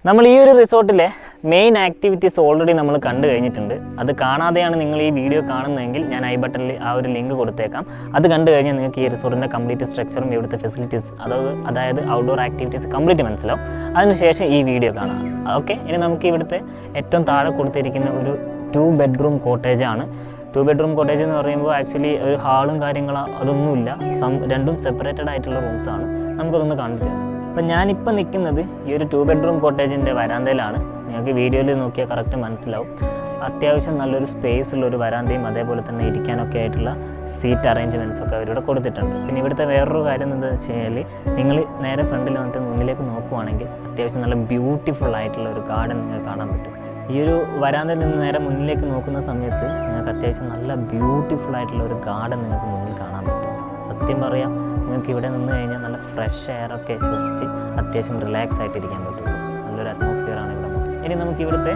നമ്മൾ ഈ ഒരു റിസോർട്ടിലെ മെയിൻ ആക്ടിവിറ്റീസ് ഓൾറെഡി നമ്മൾ കണ്ടു കഴിഞ്ഞിട്ടുണ്ട്. അത് കാണാതെയാണ് നിങ്ങൾ ഈ വീഡിയോ കാണുന്നതെങ്കിൽ ഞാൻ ഐ ബട്ടണിൽ ആ ഒരു ലിങ്ക് കൊടുത്തേക്കാം. അത് കണ്ടു കഴിഞ്ഞാൽ നിങ്ങൾക്ക് ഈ റിസോർട്ടിൻ്റെ കംപ്ലീറ്റ് സ്ട്രക്ചറും ഇവിടുത്തെ ഫെസിലിറ്റീസ് അതായത് ഔട്ട്ഡോർ ആക്ടിവിറ്റീസ് കംപ്ലീറ്റ് മനസ്സിലാവും. അതിനുശേഷം ഈ വീഡിയോ കാണാം. ഓക്കെ, ഇനി നമുക്ക് ഇവിടുത്തെ ഏറ്റവും താഴെ കൊടുത്തിരിക്കുന്ന ഒരു 2 bedroom കോട്ടേജാണ്. 2 bedroom കോട്ടേജ് എന്ന് പറയുമ്പോൾ ആക്ച്വലി ഒരു ഹാളും കാര്യങ്ങളും അതൊന്നുമില്ല. രണ്ടും സെപ്പറേറ്റഡ് ആയിട്ടുള്ള റൂംസാണ്. നമുക്കതൊന്ന് കണ്ടിട്ട് വരാം. അപ്പം ഞാനിപ്പോൾ നിൽക്കുന്നത് ഈ ഒരു 2 bedroom കോട്ടേജിൻ്റെ വരാന്തയിലാണ്. നിങ്ങൾക്ക് വീഡിയോയിൽ നോക്കിയാൽ കറക്റ്റ് മനസ്സിലാവും. അത്യാവശ്യം നല്ലൊരു സ്പേസ് ഉള്ളൊരു വരാന്തയും അതേപോലെ തന്നെ ഇരിക്കാനൊക്കെ ആയിട്ടുള്ള സീറ്റ് അറേഞ്ച്മെൻറ്റ്സ് ഒക്കെ അവരിവിടെ കൊടുത്തിട്ടുണ്ട്. പിന്നെ ഇവിടുത്തെ വേറൊരു കാര്യം എന്താണെന്ന് വെച്ച് കഴിഞ്ഞാൽ നിങ്ങൾ നേരെ ഫ്രണ്ടിൽ വന്നിട്ട് മുന്നിലേക്ക് നോക്കുവാണെങ്കിൽ അത്യാവശ്യം നല്ല ബ്യൂട്ടിഫുൾ ആയിട്ടുള്ള ഒരു ഗാർഡൻ നിങ്ങൾക്ക് കാണാൻ പറ്റും. ഈ ഒരു വരാന്തയിൽ നിന്ന് നേരെ മുന്നിലേക്ക് നോക്കുന്ന സമയത്ത് നിങ്ങൾക്ക് അത്യാവശ്യം നല്ല ബ്യൂട്ടിഫുൾ ആയിട്ടുള്ള ഒരു ഗാർഡൻ നിങ്ങൾക്ക് മുന്നിൽ കാണാൻ പറ്റും. സത്യം പറയാം, നിങ്ങൾക്ക് ഇവിടെ നിന്ന് കഴിഞ്ഞാൽ നല്ല ഫ്രഷ് എയറൊക്കെ ശ്വസിച്ച് അത്യാവശ്യം റിലാക്സ് ആയിട്ടിരിക്കാൻ പറ്റും. നല്ലൊരു അറ്റ്മോസ്ഫിയറാണ് ഇവിടെ മൊത്തം. ഇനി നമുക്ക് ഇവിടുത്തെ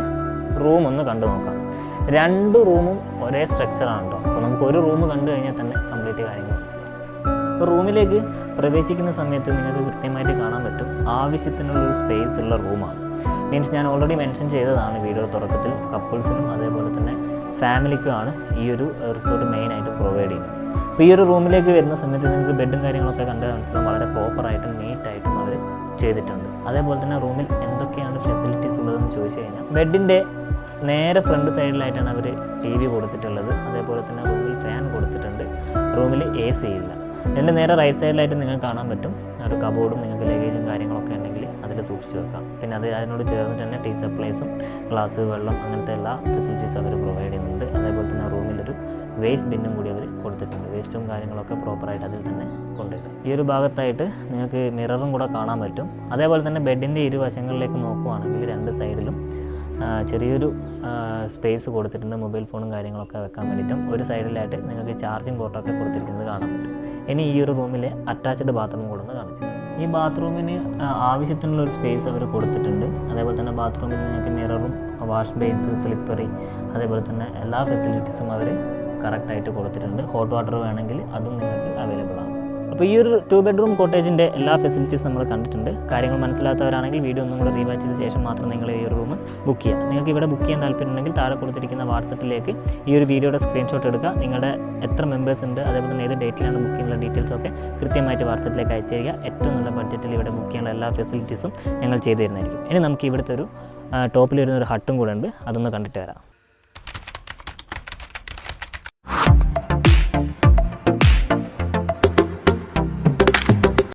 റൂം ഒന്ന് കണ്ടു നോക്കാം. 2 റൂമും ഒരേ സ്ട്രക്ചറാണ് കേട്ടോ. അപ്പോൾ നമുക്ക് ഒരു റൂം കണ്ടു കഴിഞ്ഞാൽ തന്നെ കംപ്ലീറ്റ് കാര്യങ്ങൾ മനസ്സിലാവും. അപ്പോൾ റൂമിലേക്ക് പ്രവേശിക്കുന്ന സമയത്ത് നിങ്ങൾക്ക് കൃത്യമായിട്ട് കാണാൻ പറ്റും ആവശ്യത്തിനുള്ളൊരു സ്പേസ് ഉള്ള റൂമാണ്. മീൻസ് ഞാൻ ഓൾറെഡി മെൻഷൻ ചെയ്തതാണ് വീഡിയോ തുടക്കത്തിൽ. കപ്പിൾസിനും അതേപോലെ തന്നെ ഫാമിലിക്കുമാണ് ഈ ഒരു റിസോർട്ട് മെയിനായിട്ട് പ്രൊവൈഡ് ചെയ്യുന്നത്. അപ്പോൾ ഈ ഒരു റൂമിലേക്ക് വരുന്ന സമയത്ത് നിങ്ങൾക്ക് ബെഡും കാര്യങ്ങളൊക്കെ കണ്ടാൽ മനസ്സിലാവും വളരെ പ്രോപ്പറായിട്ടും നീറ്റായിട്ടും അവർ ചെയ്തിട്ടുണ്ട്. അതേപോലെ തന്നെ റൂമിൽ എന്തൊക്കെയാണ് ഫെസിലിറ്റീസ് ഉള്ളതെന്ന് ചോദിച്ചു കഴിഞ്ഞാൽ ബെഡിൻ്റെ നേരെ ഫ്രണ്ട് സൈഡിലായിട്ടാണ് അവർ TV കൊടുത്തിട്ടുള്ളത്. അതേപോലെ തന്നെ റൂമിൽ ഫാൻ കൊടുത്തിട്ടുണ്ട്. റൂമിൽ AC ഇല്ല. എൻ്റെ നേരെ റൈറ്റ് സൈഡിലായിട്ട് നിങ്ങൾക്ക് കാണാൻ പറ്റും ഒരു കബോർഡും. നിങ്ങൾക്ക് ലഗേജും കാര്യങ്ങളൊക്കെ ഉണ്ടെങ്കിൽ അതിൽ സൂക്ഷിച്ച് വെക്കാം. പിന്നെ അതിനോട് ചേർന്നിട്ട് തന്നെ ടീ സപ്ലൈസും ഗ്ലാസ്, വെള്ളം, അങ്ങനത്തെ എല്ലാ ഫെസിലിറ്റീസും അവർ പ്രൊവൈഡ് ചെയ്യുന്നുണ്ട്. അതേപോലെ തന്നെ റൂമിലൊരു വേസ്റ്റ് ബിന്നും കൂടി അവർ കൊടുത്തിട്ടുണ്ട്. വേസ്റ്റും കാര്യങ്ങളൊക്കെ പ്രോപ്പറായിട്ട് അതിൽ തന്നെ കൊണ്ടുവരും. ഈ ഒരു ഭാഗത്തായിട്ട് നിങ്ങൾക്ക് മിററും കൂടെ കാണാൻ പറ്റും. അതേപോലെ തന്നെ ബെഡിൻ്റെ ഇരുവശങ്ങളിലേക്ക് നോക്കുവാണെങ്കിൽ 2 സൈഡിലും ചെറിയൊരു സ്പേസ് കൊടുത്തിട്ടുണ്ട്. മൊബൈൽ ഫോണും കാര്യങ്ങളൊക്കെ വെക്കാൻ വേണ്ടിയിട്ടും ഒരു സൈഡിലായിട്ട് നിങ്ങൾക്ക് ചാർജിങ് പോർട്ടൊക്കെ കൊടുത്തിരിക്കുന്നത് കാണാൻ പറ്റും. ഇനി ഈ ഒരു റൂമിലെ അറ്റാച്ച്ഡ് ബാത്റൂം കൂടെ ഒന്ന് കാണിച്ചു. ഈ ബാത്റൂമിന് ആവശ്യത്തിനുള്ളൊരു സ്പേസ് അവർ കൊടുത്തിട്ടുണ്ട്. അതേപോലെ തന്നെ ബാത്റൂമിൽ നിങ്ങൾക്ക് മിററും വാഷ് ബേസ്, സ്ലിപ്പറി, അതേപോലെ തന്നെ എല്ലാ ഫെസിലിറ്റീസും അവർ കറക്റ്റായിട്ട് കൊടുത്തിട്ടുണ്ട്. ഹോട്ട് വാട്ടർ വേണമെങ്കിൽ അതും നിങ്ങൾക്ക് അവൈലബിൾ ആണ്. അപ്പോൾ ഈ ഒരു 2 bedroom കോട്ടേജിൻ്റെ എല്ലാ ഫെസിലിറ്റീസും നമ്മൾ കണ്ടിട്ടുണ്ട്. കാര്യങ്ങൾ മനസ്സിലാത്തവരാണെങ്കിൽ വീഡിയോ ഒന്നും കൂടെ റീവാച്ച് ചെയ്ത ശേഷം മാത്രം നിങ്ങൾ ഈ ഒരു റൂം ബുക്ക് ചെയ്യുക. നിങ്ങൾക്ക് ഇവിടെ ബുക്ക് ചെയ്യാൻ താല്പര്യമുണ്ടെങ്കിൽ താഴെ കൊടുത്തിരിക്കുന്ന വാട്സപ്പിലേക്ക് ഈ ഒരു വീഡിയോയുടെ സ്ക്രീൻഷോട്ട് എടുക്കുക. നിങ്ങളുടെ എത്ര മെമ്പേഴ്സ് ഉണ്ട്, അതേപോലെ തന്നെ ഏത് ഡേറ്റിലാണ് ബുക്ക് ചെയ്യുന്ന ഡീറ്റെയിൽസൊക്കെ കൃത്യമായിട്ട് വാട്സപ്പിലേക്ക് അയച്ചു തരിക. ഏറ്റവും നല്ല ബഡ്ജറ്റിൽ ഇവിടെ ബുക്ക് ചെയ്യാനുള്ള എല്ലാ ഫെസിലിറ്റീസും ഞങ്ങൾ ചെയ്തു തരുന്നതായിരിക്കും. ഇനി നമുക്ക് ഇവിടുത്തെ ഒരു ടോപ്പിൽ വരുന്ന ഒരു ഹട്ടും കൂടെ ഉണ്ട്. അതൊന്ന് കണ്ടിട്ട് വരാം.